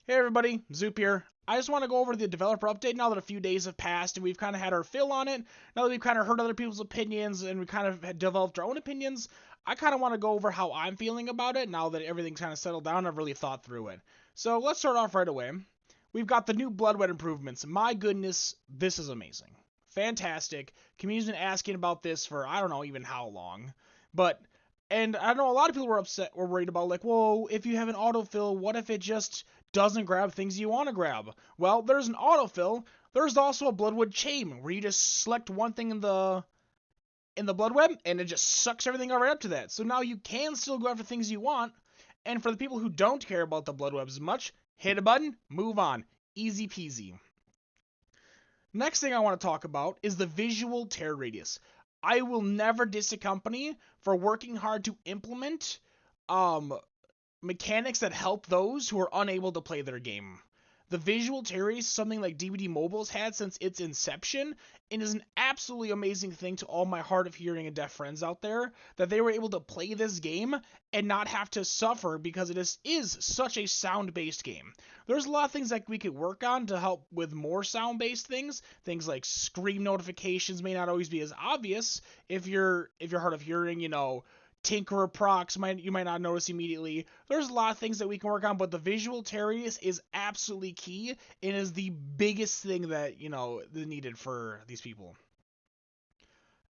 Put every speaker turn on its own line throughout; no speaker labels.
Hey everybody, Zoop here. I just want to go over the developer update now that a few days have passed and we've kind of had our fill on it. Now that we've kind of heard other people's opinions and we kind of had developed our own opinions, I kind of want to go over how I'm feeling about it now that everything's kind of settled down. I've really thought through it. So let's start off right away. We've got the new Bloodwed improvements. My goodness, this is amazing. Fantastic. Community's been asking about this for I don't know even how long. But and I know a lot of people were worried about like, well, if you have an autofill, what if it just doesn't grab things you want to grab? Well, there's an autofill. There's also a Bloodwed chain where you just select one thing in the Bloodweb and it just sucks everything right up to that. So now you can still go after things you want. And for the people who don't care about the Bloodwebs as much, hit a button, move on. Easy peasy. Next thing I want to talk about is the visual tear radius. I will never diss a company for working hard to implement mechanics that help those who are unable to play their game. The visual tear radius is something like DBD Mobile's had since its inception, and is an absolutely amazing thing to all my hard of hearing and deaf friends out there, that they were able to play this game and not have to suffer because it is such a sound-based game. There's a lot of things that we could work on to help with more sound-based things. Things like scream notifications may not always be as obvious if you're hard of hearing, Tinkerer procs you might not notice immediately. There's a lot of things that we can work on, but the visual tear radius is absolutely key and is the biggest thing that is needed for these people.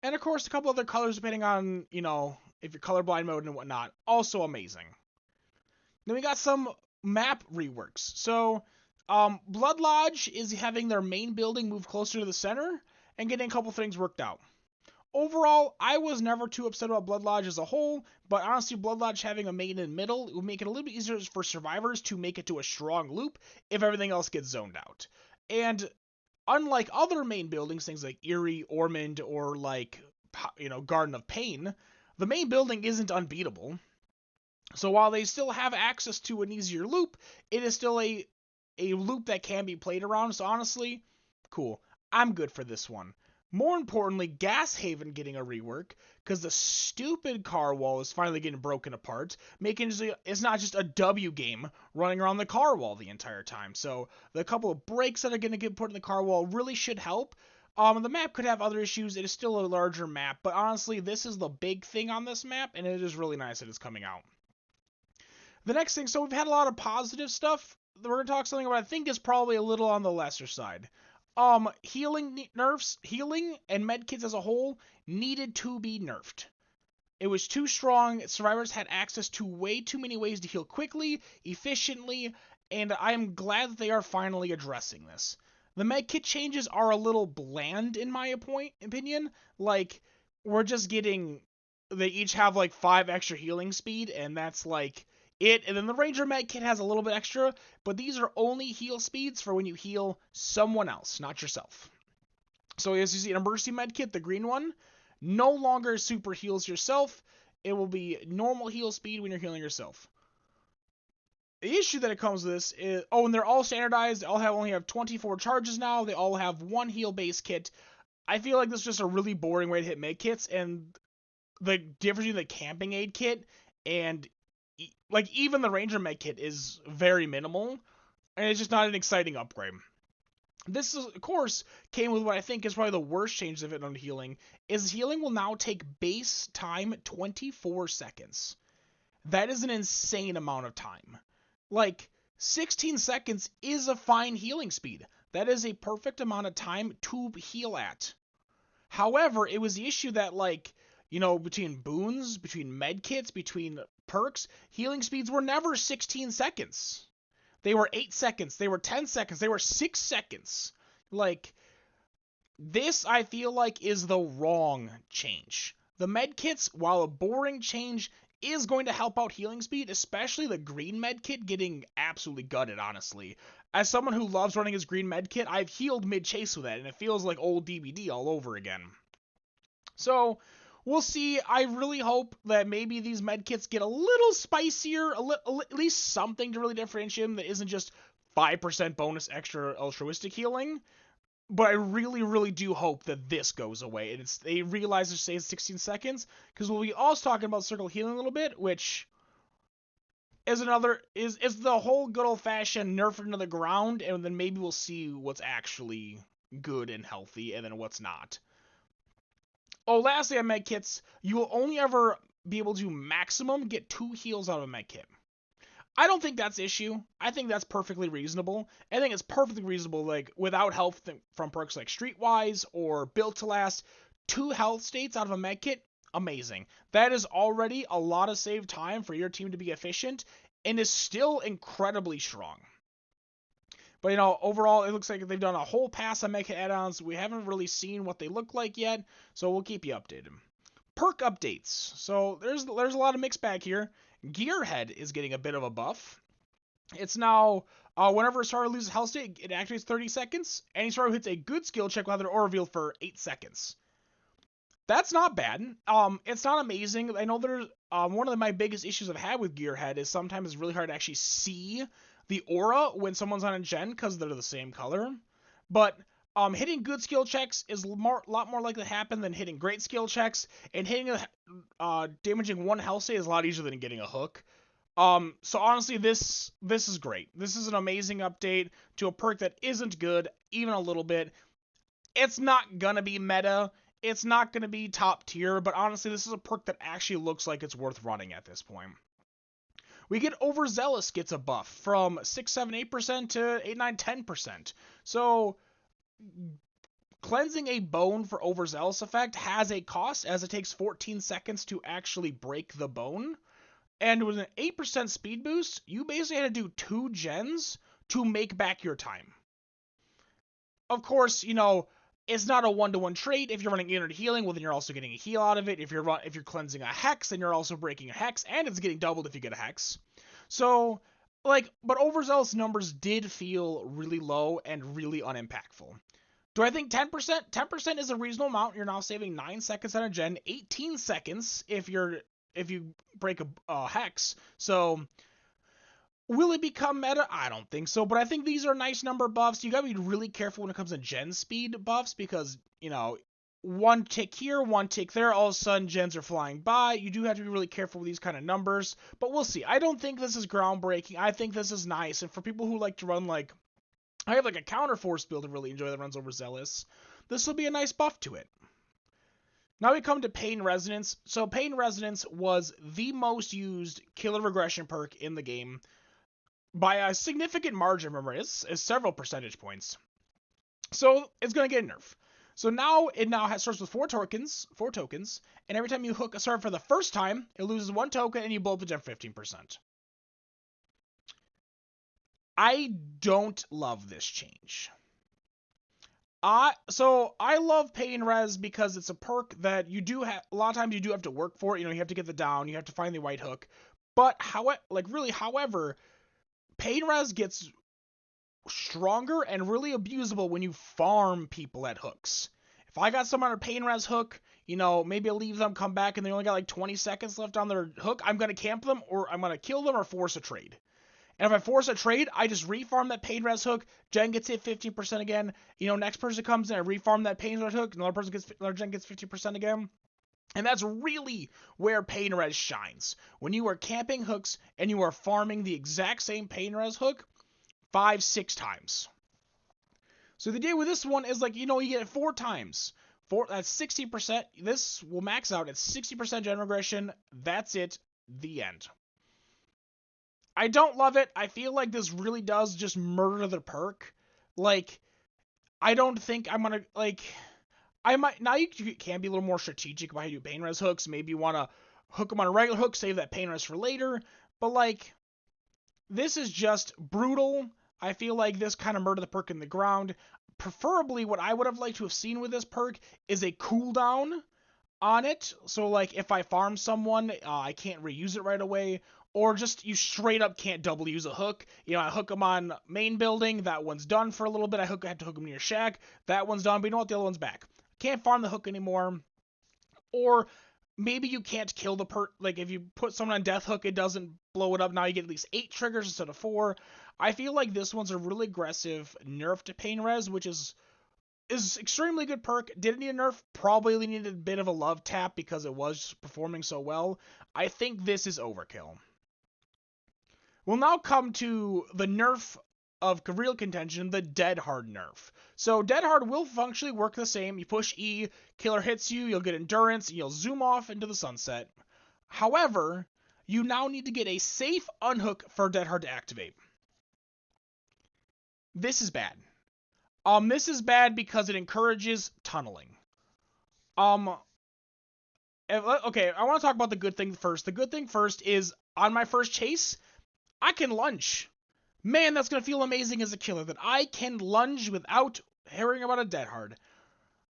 And of course, a couple other colors depending on if you're colorblind mode and whatnot. Also amazing. Then we got some map reworks. So, Blood Lodge is having their main building move closer to the center and getting a couple things worked out. Overall, I was never too upset about Blood Lodge as a whole, but honestly, Blood Lodge having a main and middle would make it a little bit easier for survivors to make it to a strong loop if everything else gets zoned out. And unlike other main buildings, things like Eerie, Ormond, or like, Garden of Pain, the main building isn't unbeatable. So while they still have access to an easier loop, it is still a loop that can be played around. So honestly, cool. I'm good for this one. More importantly, Gashaven getting a rework, because the stupid car wall is finally getting broken apart, making it's not just a W game running around the car wall the entire time. So the couple of breaks that are going to get put in the car wall really should help. The map could have other issues. It is still a larger map, but honestly, this is the big thing on this map, and it is really nice that it's coming out. The next thing, so we've had a lot of positive stuff. We're going to talk something about I think is probably a little on the lesser side. Healing nerfs, healing and medkits as a whole needed to be nerfed. It was too strong. Survivors had access to way too many ways to heal quickly, efficiently, and I am glad that they are finally addressing this. The medkit changes are a little bland in my opinion. Like, we're just getting, they each have like 5 extra healing speed, and that's like it. And then the Ranger medkit has a little bit extra, but these are only heal speeds for when you heal someone else, not yourself. So as you see, an emergency medkit, the green one, no longer super heals yourself. It will be normal heal speed when you're healing yourself. The issue that it comes with this is, and they're all standardized. They all only have 24 charges now. They all have 1 heal base kit. I feel like this is just a really boring way to hit med kits, and the difference between the camping aid kit and like even the Ranger med kit is very minimal, and it's just not an exciting upgrade. This, of course, came with what I think is probably the worst change of it on healing, is healing will now take base time 24 seconds. That is an insane amount of time. Like, 16 seconds is a fine healing speed. That is a perfect amount of time to heal at. However, it was the issue that, like, between boons, between medkits, between perks, healing speeds were never 16 seconds. They were 8 seconds, they were 10 seconds, they were 6 seconds. Like, this, I feel like, is the wrong change. The medkits, while a boring change, is going to help out healing speed, especially the green medkit getting absolutely gutted, honestly. As someone who loves running his green medkit, I've healed mid-chase with that, and it feels like old DBD all over again. So, we'll see. I really hope that maybe these medkits get a little spicier, at least something to really differentiate them that isn't just 5% bonus extra altruistic healing. But I really, really do hope that this goes away, and they realize to say 16 seconds, because we'll be also talking about circle healing a little bit, which is the whole good old fashioned nerf into the ground, and then maybe we'll see what's actually good and healthy, and then what's not. Oh, lastly on medkits, you will only ever be able to maximum get 2 heals out of a medkit. I don't think that's issue. I think that's perfectly reasonable. I think it's perfectly reasonable, like, without health from perks like Streetwise or Built to Last, 2 health states out of a medkit, amazing. That is already a lot of save time for your team to be efficient, and is still incredibly strong. But, you know, overall, it looks like they've done a whole pass on medkit add-ons. We haven't really seen what they look like yet, so we'll keep you updated. Perk updates. So there's a lot of mixed bag here. Gearhead is getting a bit of a buff. It's now, whenever a starter loses health state, it activates 30 seconds. Any starter who hits a good skill check will have their aura revealed for 8 seconds. That's not bad. It's not amazing. I know there's one of my biggest issues I've had with Gearhead is sometimes it's really hard to actually see the aura when someone's on a gen because they're the same color. But hitting good skill checks is a lot more likely to happen than hitting great skill checks, and hitting damaging 1 health state is a lot easier than getting a hook. So honestly, this is great. This is an amazing update to a perk that isn't good, even a little bit. It's not gonna be meta. It's not gonna be top tier, but honestly, this is a perk that actually looks like it's worth running at this point. We get Overzealous gets a buff from 6, 7, 8% to 8, 9, 10%. So cleansing a bone for Overzealous effect has a cost, as it takes 14 seconds to actually break the bone. And with an 8% speed boost, you basically had to do 2 gens to make back your time. Of course, you know, it's not a one-to-one trait. If you're running inner healing, well, then you're also getting a heal out of it. If you're cleansing a hex, then you're also breaking a hex, and it's getting doubled if you get a hex. So, like, but Overzealous numbers did feel really low and really unimpactful. Do I think 10%? 10% is a reasonable amount. You're now saving 9 seconds on a gen, 18 seconds if you break a hex. So, will it become meta? I don't think so, but I think these are nice number buffs. You gotta be really careful when it comes to gen speed buffs because, you know, 1 tick here, 1 tick there, all of a sudden gens are flying by. You do have to be really careful with these kind of numbers, but we'll see. I don't think this is groundbreaking. I think this is nice, and for people who like to run, like, I have like a counterforce build to really enjoy that runs Overzealous, this will be a nice buff to it. Now we come to Pain Resonance. So Pain Resonance was the most used killer regression perk in the game by a significant margin. Remember, it's several percentage points. So it's going to get a nerf. So now it starts with 4 tokens, and every time you hook a starter for the first time, it loses 1 token and you blow up the gem 15%. I don't love this change. So I love Pain Res because it's a perk that you do have, a lot of times you do have to work for it. You know, you have to get the down, you have to find the right hook. But however, Pain Res gets stronger and really abusable when you farm people at hooks. If I got someone on a Pain Res hook, you know, maybe I'll leave them, come back, and they only got like 20 seconds left on their hook, I'm going to camp them, or I'm going to kill them or force a trade. And if I force a trade, I just refarm that Pain Res hook, gen gets hit 15% again, you know, next person comes in, I refarm that Pain Res hook, another gen gets 50% again. And that's really where Pain Res shines. When you are camping hooks and you are farming the exact same Pain Res hook 5, 6 times. So the idea with this one is, like, you know, you get it 4 times. That's 60%. This will max out at 60% gen regression. That's it. The end. I don't love it. I feel like this really does just murder the perk. Like, I don't think I'm gonna, like, I might, now you can be a little more strategic about how you do Pain Res hooks. Maybe you want to hook them on a regular hook, save that Pain Res for later. But, like, this is just brutal. I feel like this kind of murdered the perk in the ground. Preferably, what I would have liked to have seen with this perk is a cooldown on it. So, like, if I farm someone, I can't reuse it right away. Or just you straight up can't double use a hook. You know, I hook them on main building, that one's done for a little bit. I have to hook them near shack, that one's done, but you know what, the other one's back. Can't farm the hook anymore. Or maybe you can't kill the perk. Like, if you put someone on death hook, it doesn't blow it up. Now you get at least 8 triggers instead of 4. I feel like this one's a really aggressive nerf to Pain Res, which is extremely good perk. Did it need a nerf? Probably needed a bit of a love tap because it was performing so well. I think this is overkill. We'll now come to the nerf of real contention, the Dead Hard nerf. So Dead Hard will functionally work the same. You push E, killer hits you, you'll get endurance, and you'll zoom off into the sunset. However, you now need to get a safe unhook for Dead Hard to activate. This is bad. This is bad because it encourages tunneling. Okay, I want to talk about the good thing first. The good thing first is, on my first chase, I can lunge. Man, that's going to feel amazing as a killer, that I can lunge without hearing about a Dead Hard.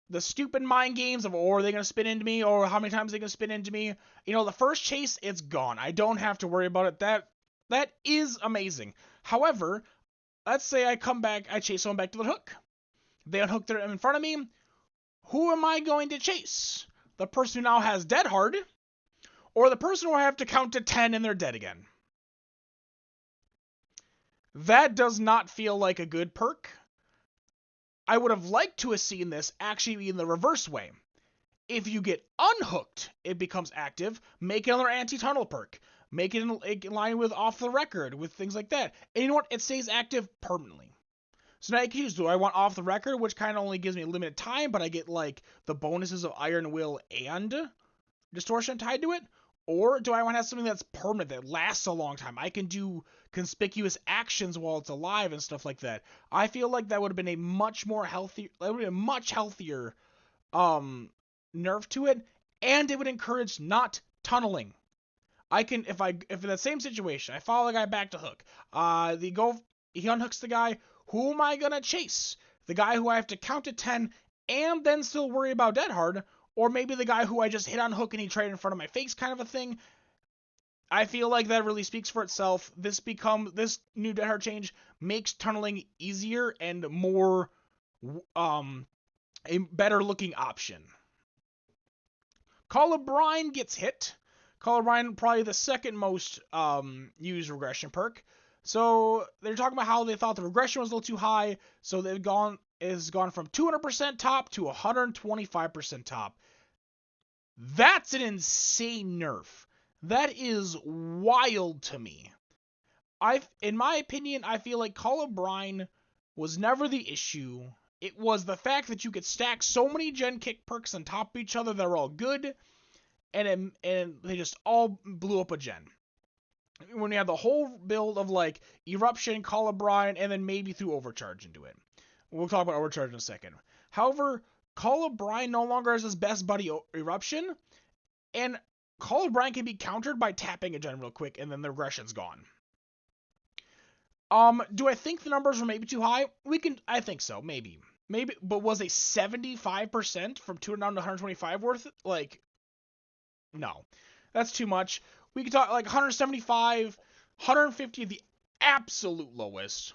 The stupid mind games of, are they going to spin into me, or how many times are they going to spin into me? The first chase, it's gone. I don't have to worry about it. That is amazing. However, let's say I come back, I chase someone back to the hook. They unhook them in front of me. Who am I going to chase? The person who now has Dead Hard, or the person who I have to count to 10 and they're dead again? That does not feel like a good perk. I would have liked to have seen this actually be in the reverse way. If you get unhooked, it becomes active. Make another anti-tunnel perk. Make it in line with Off the Record, with things like that. And you know what? It stays active permanently. So now you can choose, do I want Off the Record, which kind of only gives me a limited time, but I get like the bonuses of Iron Will and Distortion tied to it? Or do I want to have something that's permanent, that lasts a long time? I can do conspicuous actions while it's alive and stuff like that. I feel like that would have been a much healthier nerf to it, and it would encourage not tunneling. I can, if in that same situation, I follow the guy back to hook. He unhooks the guy. Who am I gonna chase? The guy who I have to count to 10 and then still worry about Dead Hard, or maybe the guy who I just hit on hook and he tried in front of my face, kind of a thing. I feel like that really speaks for itself. This new Dead Hard change makes tunneling easier and more a better looking option. Call of Brine gets hit. Call of Brine, probably the second most used regression perk. So they're talking about how they thought the regression was a little too high, so they've gone from 200% top to 125% top. That's an insane nerf. That is wild to me. In my opinion, I feel like Call of Brine was never the issue. It was the fact that you could stack so many gen kick perks on top of each other that are all good, and they just all blew up a gen. When you have the whole build of like Eruption, Call of Brine, and then maybe threw Overcharge into it. We'll talk about Overcharge in a second. However, Call of Brine no longer has his best buddy Eruption, and Call of Brine can be countered by tapping a gen real quick, and then the regression's gone. Do I think the numbers were maybe too high? I think so, maybe, but was a 75% from 200 down to 125 worth it? Like, no, that's too much. We could talk like 175, 150 the absolute lowest.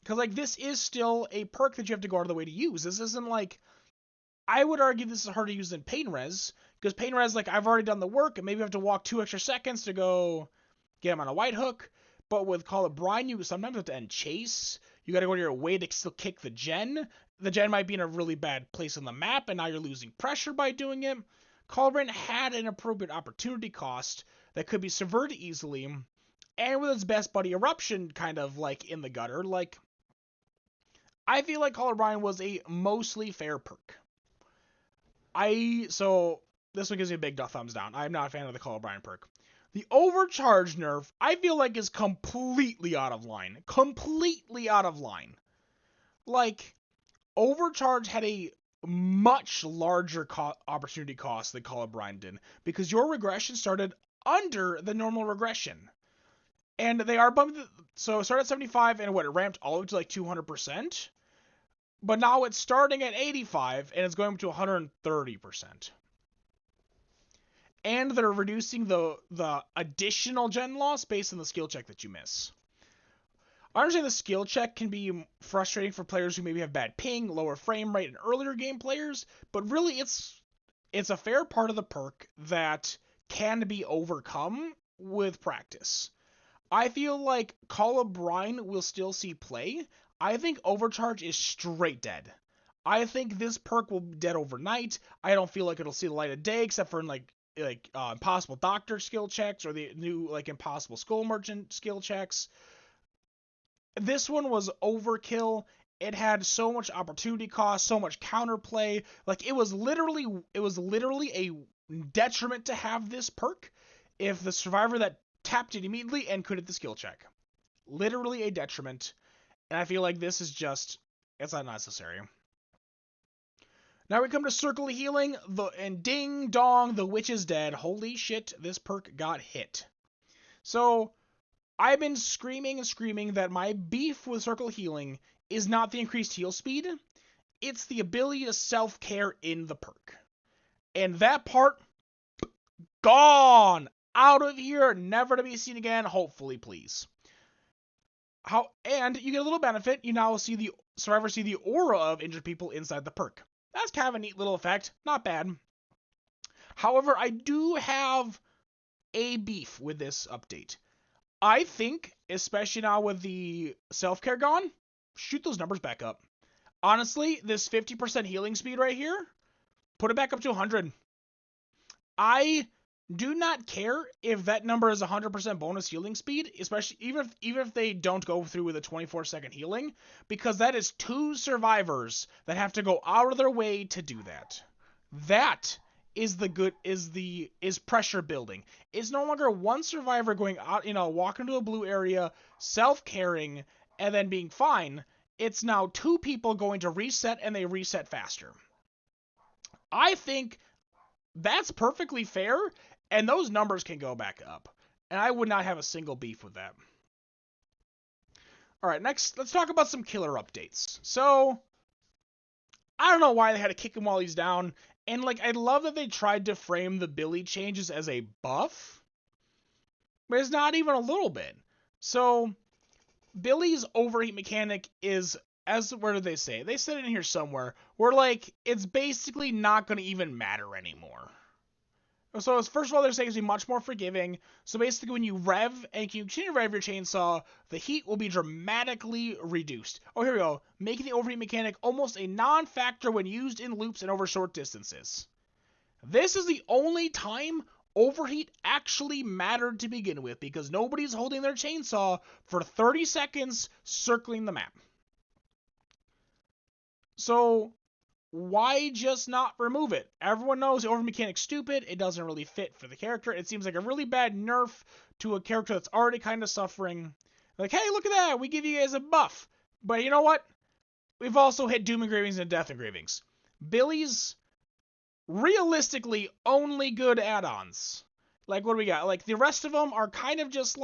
Because like this is still a perk that you have to go out of the way to use. This isn't like, I would argue this is harder to use than Pain Res. Because Pain Res, like I've already done the work and maybe I have to walk 2 extra seconds to go get him on a white hook. But with Call of Brine, you sometimes have to end chase. You gotta go to your way to still kick the gen. The gen might be in a really bad place on the map and now you're losing pressure by doing it. Call of Brine had an appropriate opportunity cost that could be subverted easily, and with its best buddy Eruption kind of like in the gutter, like I feel like Call of Brine was a mostly fair perk. So this one gives me a big thumbs down. I'm not a fan of the Call of Brine perk. The Overcharge nerf, I feel like is completely out of line. Completely out of line. Like, Overcharge had a much larger opportunity cost than Call of Brine did, because your regression started under the normal regression. And they are bumped, so it started at 75 and it ramped all the way to like 200%. But now it's starting at 85 and it's going up to 130%. And they're reducing the additional gen loss based on the skill check that you miss. I understand the skill check can be frustrating for players who maybe have bad ping, lower frame rate, and earlier game players, but really it's a fair part of the perk that can be overcome with practice. I feel like Call of Brine will still see play. I think Overcharge is straight dead. I think this perk will be dead overnight. I don't feel like it'll see the light of day except for in like impossible doctor skill checks or the new like impossible skull merchant skill checks. This one was overkill. It had so much opportunity cost, so much counterplay. Like it was literally a detriment to have this perk if the survivor that tapped it immediately and could hit the skill check. Literally a detriment. And I feel like this is just, it's not necessary. Now we come to Circle of Healing, and ding dong, the witch is dead. Holy shit, this perk got hit. So, I've been screaming and screaming that my beef with Circle of Healing is not the increased heal speed, it's the ability to self-care in the perk. And that part, gone! Out of here, never to be seen again, hopefully, please. And you get a little benefit, you now see the survivors see the aura of injured people inside the perk. That's kind of a neat little effect, not bad. However, I do have a beef with this update. I think, especially now with the self-care gone, shoot those numbers back up. Honestly, this 50% healing speed right here, put it back up to 100. I do not care if that number is 100% bonus healing speed, especially even if they don't go through with a 24-second healing, because that is 2 survivors that have to go out of their way to do that. That is pressure building. It's no longer one survivor going out, walking into a blue area, self-caring, and then being fine. It's now 2 people going to reset, and they reset faster. I think that's perfectly fair, and those numbers can go back up. And I would not have a single beef with that. Alright, next, let's talk about some killer updates. So, I don't know why they had to kick him while he's down. And, I love that they tried to frame the Billy changes as a buff. But it's not even a little bit. So, Billy's overheat mechanic is, where did they say? They said it in here somewhere, where, it's basically not going to even matter anymore. So, first of all, they're saying it's going to be much more forgiving. So, basically, when you rev and you continue to rev your chainsaw, the heat will be dramatically reduced. Oh, here we go. Making the overheat mechanic almost a non-factor when used in loops and over short distances. This is the only time overheat actually mattered to begin with, because nobody's holding their chainsaw for 30 seconds circling the map. So, why just not remove it? Everyone knows the overheat mechanic's stupid. It doesn't really fit for the character. It seems like a really bad nerf to a character that's already kind of suffering. Like, hey, look at that. We give you guys a buff. But you know what? We've also hit Doom Engravings and Death Engravings. Billy's realistically only good add-ons. What do we got? The rest of them are kind of just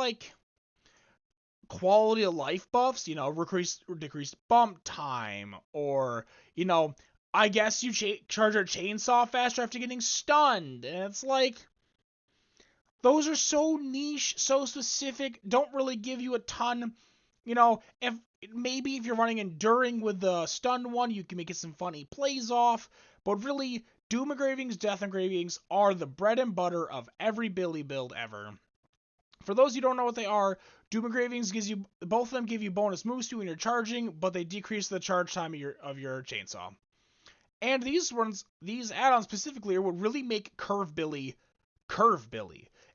quality of life buffs, decreased bump time, or, I guess you charge your chainsaw faster after getting stunned. And it's those are so niche, so specific, don't really give you a ton. If you're running Enduring with the stun one, you can make it some funny plays off. But really, Doom Engravings, Death Engravings are the bread and butter of every Billy build ever. For those who don't know what they are, Doom Engravings both of them give you bonus moves to when you're charging, but they decrease the charge time of your chainsaw. And these add-ons specifically, are what really make Curve Billy.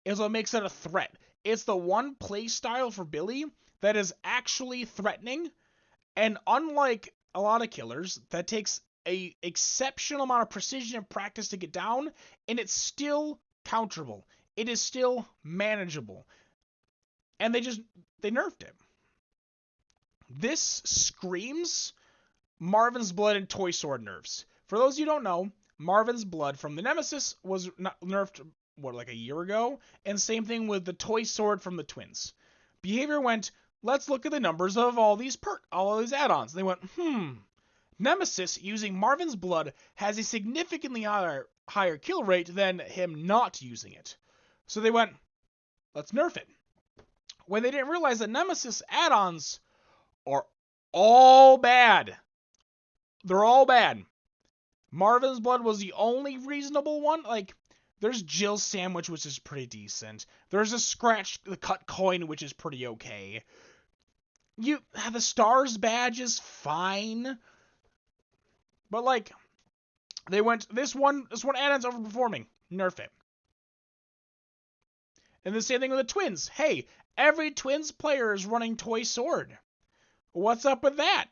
Is what makes it a threat. It's the one play style for Billy that is actually threatening, and unlike a lot of killers, that takes a exceptional amount of precision and practice to get down, and it's still counterable. It is still manageable. And they nerfed it. This screams Marvin's Blood and Toy Sword nerfs. For those you don't know, Marvin's Blood from the Nemesis was nerfed, a year ago? And same thing with the Toy Sword from the Twins. Behavior went, let's look at the numbers of all these add-ons. They went, Nemesis using Marvin's Blood has a significantly higher kill rate than him not using it. So they went, let's nerf it. When they didn't realize that Nemesis add-ons are all bad. They're all bad. Marvin's Blood was the only reasonable one. There's Jill's Sandwich, which is pretty decent. There's a Scratch the Cut Coin, which is pretty okay. The Stars badge is fine. But, they went, this one add-on's overperforming. Nerf it. And the same thing with the Twins. Hey, every Twins player is running Toy Sword. What's up with that?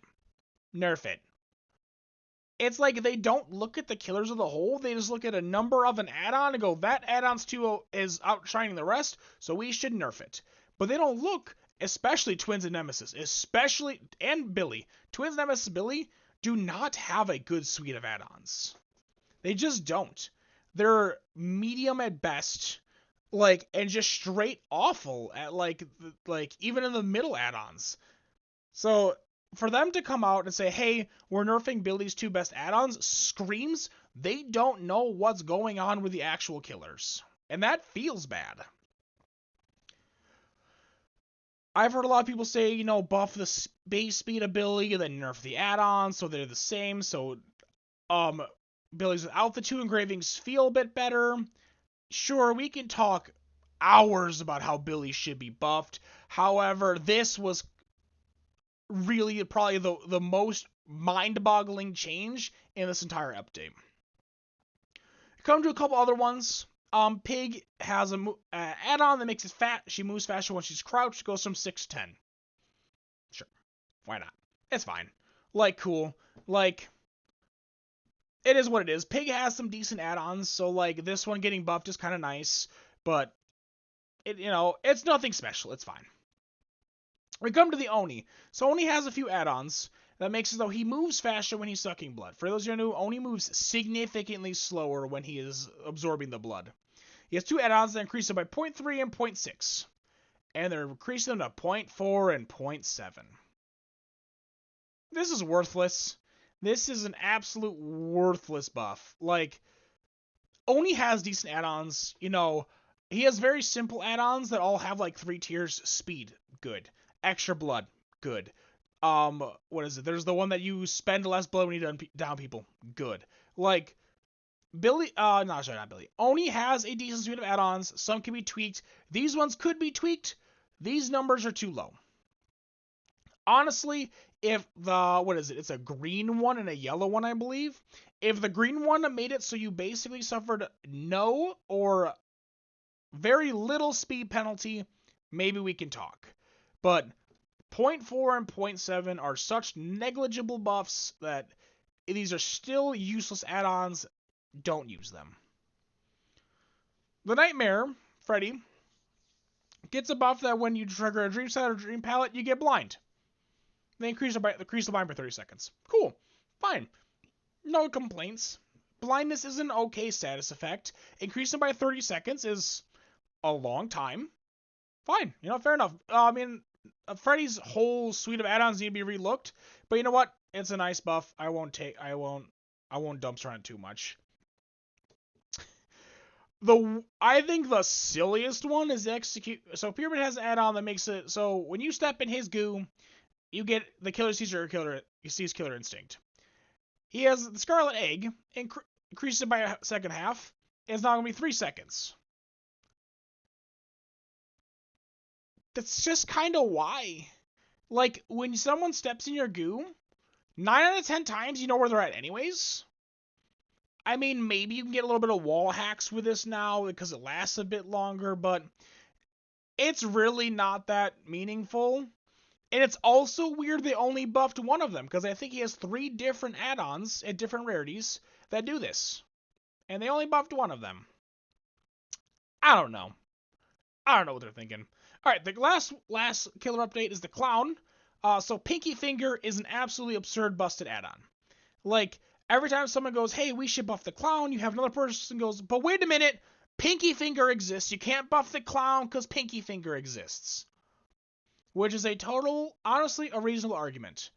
Nerf it. It's like they don't look at the killers of the whole. They just look at a number of an add-on and go, that add-on's is outshining the rest, so we should nerf it. But they don't look, especially Twins and Nemesis, and Billy. Twins, Nemesis, Billy do not have a good suite of add-ons. They just don't. They're medium at best, and just straight awful at even in the middle add-ons. So for them to come out and say, hey, we're nerfing Billy's 2 best add-ons, screams they don't know what's going on with the actual killers. And that feels bad. I've heard a lot of people say, buff the base speed of Billy and then nerf the add-ons so they're the same. So Billy's without the 2 engravings feel a bit better. Sure, we can talk hours about how Billy should be buffed. However, this was really probably the most mind-boggling change in this entire update. Come to a couple other ones. Pig has a add-on that makes it fat. She moves faster when she's crouched. Goes from 6 to 10. Sure, why not? It's fine. Cool. It is what it is. Pig has some decent add-ons, so this one getting buffed is kind of nice, but it's nothing special. It's fine. We come to the Oni. So Oni has a few add-ons that makes it so he moves faster when he's sucking blood. For those of you who know, Oni moves significantly slower when he is absorbing the blood. He has 2 add-ons that increase it by 0.3 and 0.6. And they're increasing them to 0.4 and 0.7. This is worthless. This is an absolute worthless buff. Oni has decent add-ons. He has very simple add-ons that all have 3 tiers. Speed, good. Extra blood, good. What is it? There's the one that you spend less blood when you down people, good. Billy, no, sorry, not Billy. Oni has a decent suite of add-ons. Some can be tweaked. These ones could be tweaked. These numbers are too low. Honestly, if it's a green one and a yellow one, I believe. If the green one made it so you basically suffered no or very little speed penalty, maybe we can talk. But 0.4 and 0.7 are such negligible buffs that these are still useless add-ons. Don't use them. The Nightmare, Freddy, gets a buff that when you trigger a Dream Sight or Dream Palette, you get blind. They increase the blind by 30 seconds. Cool. Fine. No complaints. Blindness is an okay status effect. Increasing by 30 seconds is a long time. Fine. Fair enough. Freddy's whole suite of add-ons need to be relooked, but you know what? It's a nice buff. I won't dumpster on it too much. I think the silliest one is Execute. So Pyramid has an add-on that makes it so when you step in his goo, you get the killer sees Killer Instinct. He has the Scarlet Egg, increases it by a second half. It's now gonna be 3 seconds. That's just kind of why. When someone steps in your goo, 9 out of 10 times you know where they're at anyways. I mean, maybe you can get a little bit of wall hacks with this now because it lasts a bit longer, but it's really not that meaningful. And it's also weird they only buffed one of them, because I think he has 3 different add-ons at different rarities that do this. And they only buffed one of them. I don't know what they're thinking. Alright, the last killer update is the Clown. So Pinky Finger is an absolutely absurd busted add-on. Every time someone goes, hey, we should buff the Clown, you have another person goes, but wait a minute, Pinky Finger exists. You can't buff the Clown because Pinky Finger exists. Which is honestly, a reasonable argument.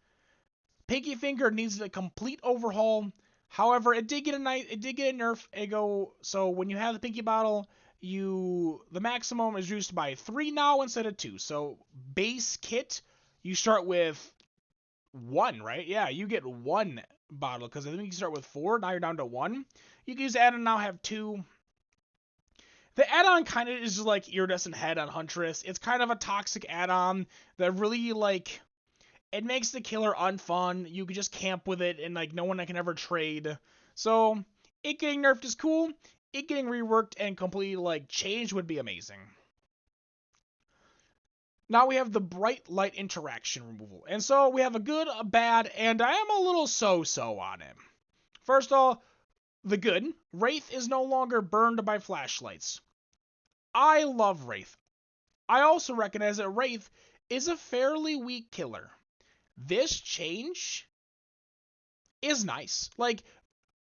Pinky Finger needs a complete overhaul. However, it did get a nerf. So when you have the Pinky Bottle, the maximum is reduced by 3 now instead of 2. So base kit, you start with 1, right? Yeah, you get 1 bottle, because I think you start with 4. Now you're down to 1. You can use add-on now, have 2. The add-on kind of is just like Iridescent Head on Huntress. It's kind of a toxic add-on that really, it makes the killer unfun. You can just camp with it, and, no one can ever trade. So, it getting nerfed is cool. It getting reworked and completely, changed would be amazing. Now we have the bright light interaction removal. And so we have a good, a bad, and I am a little so-so on it. First of all, the good. Wraith is no longer burned by flashlights. I love Wraith. I also recognize that Wraith is a fairly weak killer. This change is nice. Like,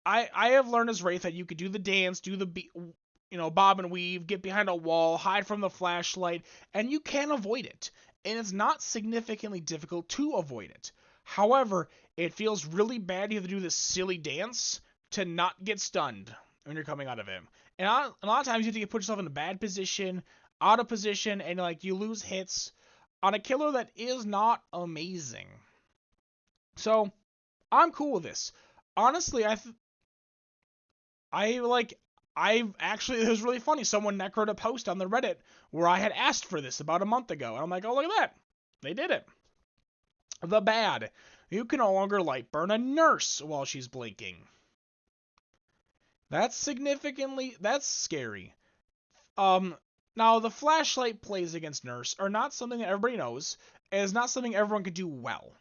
I have learned as Wraith that you could do the dance, do the bob and weave, get behind a wall, hide from the flashlight, and you can avoid it. And it's not significantly difficult to avoid it. However, it feels really bad you have to do this silly dance to not get stunned when you're coming out of him. And a lot of times you have to put yourself in a bad position, out of position, and like you lose hits on a killer that is not amazing. So, I'm cool with this. Honestly, it was really funny. Someone necroed a post on the Reddit where I had asked for this about a month ago. And I'm like, oh, look at that. They did it. The bad. You can no longer light burn a nurse while she's blinking. That's scary. Now the flashlight plays against nurse are not something that everybody knows, and is not something everyone can do well.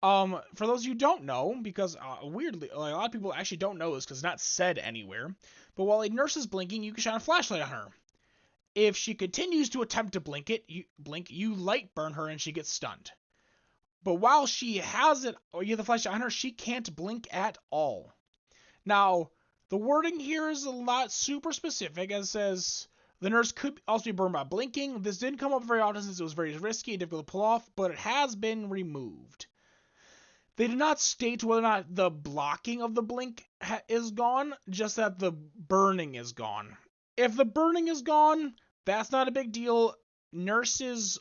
For those of you who don't know, because weirdly, a lot of people actually don't know this because it's not said anywhere, but while a nurse is blinking, you can shine a flashlight on her. If she continues to attempt to blink, you light burn her and she gets stunned. But while she has it, or you have the flashlight on her, she can't blink at all. Now, the wording here is a lot super specific, as it says the nurse could also be burned by blinking. This didn't come up very often since it was very risky and difficult to pull off, but it has been removed. They did not state whether or not the blocking of the blink is gone, just that the burning is gone. If the burning is gone, that's not a big deal.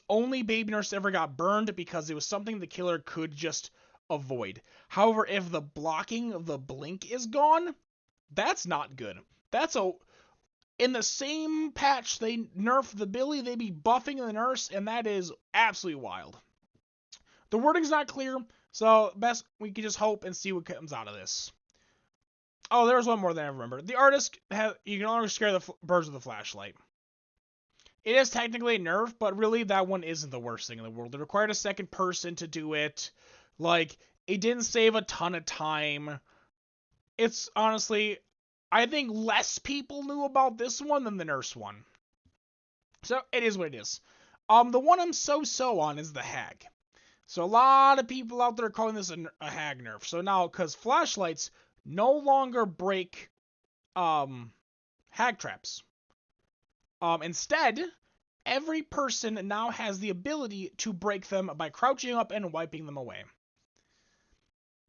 Only baby nurse ever got burned because it was something the killer could just avoid. However, if the blocking of the blink is gone, that's not good. In the same patch they nerf the Billy, they be buffing the nurse, and that is absolutely wild. The wording's not clear, so best we can just hope and see what comes out of this. Oh, there's one more than I remember. The artist, you can no longer scare the birds with a flashlight. It is technically a nerf, but really that one isn't the worst thing in the world. It required a second person to do it. Like, it didn't save a ton of time. It's honestly, I think less people knew about this one than the nurse one. So, it is what it is. The one I'm so on is the hag. So a lot of people out there are calling this a hag nerf. So now, because flashlights no longer break hag traps. Instead, every person now has the ability to break them by crouching up and wiping them away.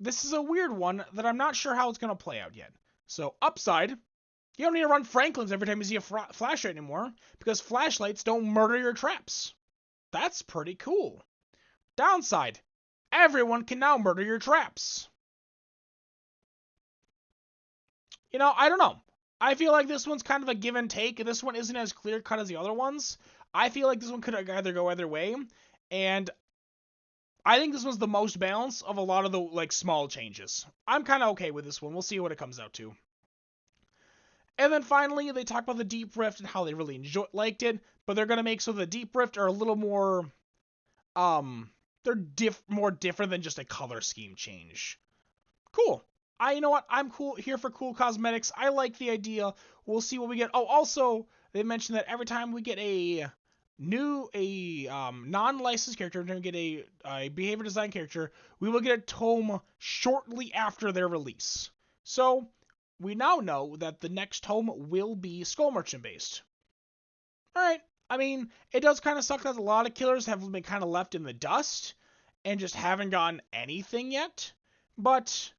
This is a weird one that I'm not sure how it's going to play out yet. So upside, you don't need to run Franklin's every time you see a flashlight anymore, because flashlights don't murder your traps. That's pretty cool. Downside, everyone can now murder your traps. I don't know. I feel like this one's kind of a give and take. This one isn't as clear cut as the other ones. I feel like this one could either go either way. And I think this one's the most balanced of a lot of the small changes. I'm kind of okay with this one. We'll see what it comes out to. And then finally, they talk about the Deep Rift and how they really liked it. But they're going to make so the Deep Rift are a little more... they're more different than just a color scheme change. Cool. You know what? I'm cool here for cool cosmetics. I like the idea. We'll see what we get. Oh, also, they mentioned that every time we get a non-licensed character, we're going to get a behavior design character, we will get a tome shortly after their release. So, we now know that the next tome will be Skull Merchant based. Alright. I mean, it does kind of suck that a lot of killers have been kind of left in the dust and just haven't gotten anything yet. But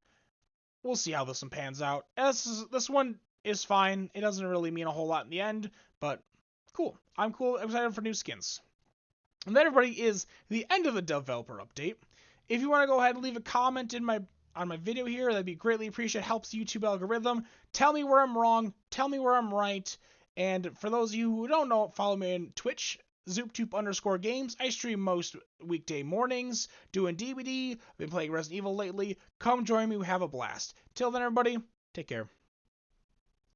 we'll see how this one pans out. This one is fine. It doesn't really mean a whole lot in the end, but cool. I'm cool. I'm excited for new skins. And that, everybody, is the end of the developer update. If you want to go ahead and leave a comment on my video here, that'd be greatly appreciated. It helps the YouTube algorithm. Tell me where I'm wrong. Tell me where I'm right. And for those of you who don't know, follow me on Twitch, ZoopTube_games. I stream most weekday mornings, doing DBD. I've been playing Resident Evil lately. Come join me. We have a blast. Till then, everybody, take care.